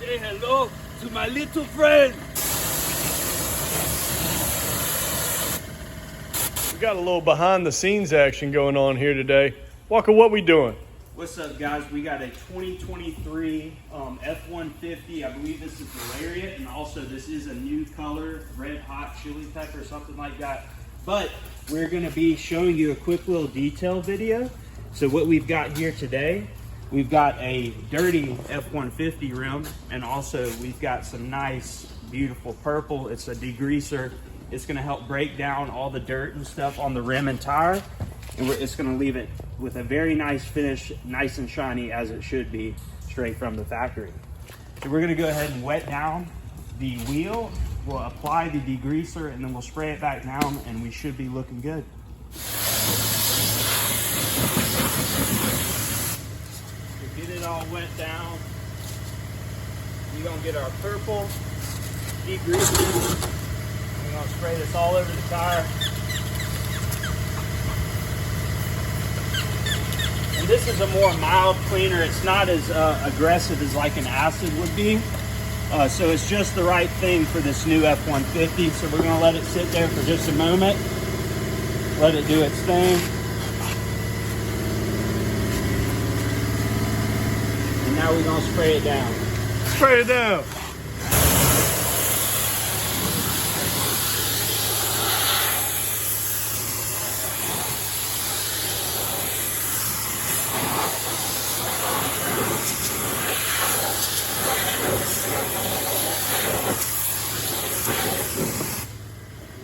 Say hello to my little friend. We got a little behind the scenes action going on here today. Walker, what we doing? What's up, guys? We got a 2023 F150. I believe this is the Lariat, and also this is a new color, red hot chili pepper, something like that. But we're going to be showing you a quick little detail video. So what we've got here today, we've got a dirty F150 rim, and also we've got some nice, beautiful purple. It's a degreaser. It's going to help break down all the dirt and stuff on the rim and tire, and it's going to leave it with a very nice finish, nice and shiny as it should be, straight from the factory. So we're going to go ahead and wet down the wheel. We'll apply the degreaser, and then we'll spray it back down, and we should be looking good. Get it all wet down. We're gonna get our purple degreaser. We're gonna spray this all over the tire. And this is a more mild cleaner. It's not as aggressive as like an acid would be. So it's just the right thing for this new F150. So we're gonna let it sit there for just a moment. Let it do its thing. And now we're gonna spray it down. Spray it down.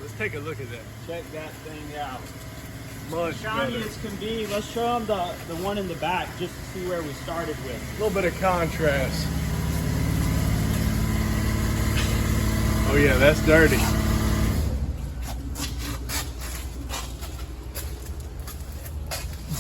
Let's take a look at that. Check that thing out. Much Shiny better. as can be. Let's show them the one in the back just to see where we started with. A little bit of contrast. Oh yeah, that's dirty.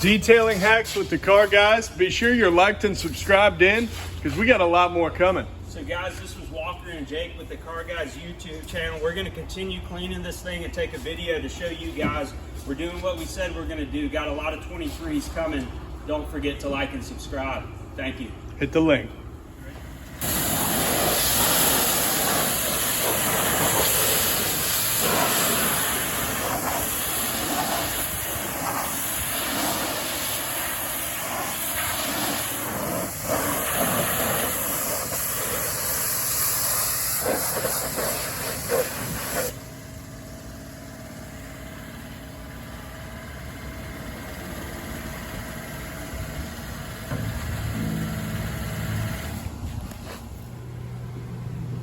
Detailing hacks with the car guys. Be sure you're liked and subscribed in because we got a lot more coming. So guys, this was Walker and Jake with the Car Guys YouTube channel. We're gonna continue cleaning this thing and take a video to show you guys we're doing what we said we're gonna do. Got a lot of 23s coming. Don't forget to like and subscribe. Thank you. Hit the link.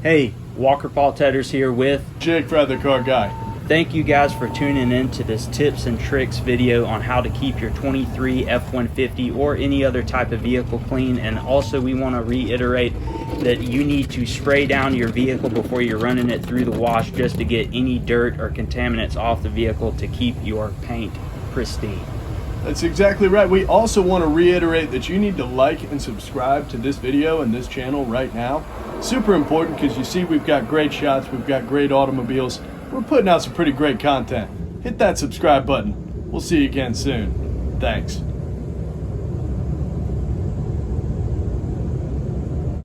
Hey, Walker Paul Tedders here with Jake Frye, the car guy. Thank you guys for tuning in to this tips and tricks video on how to keep your 23 F150 or any other type of vehicle clean. And also we want to reiterate that you need to spray down your vehicle before you're running it through the wash just to get any dirt or contaminants off the vehicle to keep your paint pristine. That's exactly right. We also want to reiterate that you need to like and subscribe to this video and this channel right now. Super important because you see we've got great shots, we've got great automobiles. We're putting out some pretty great content. Hit that subscribe button. We'll see you again soon. Thanks.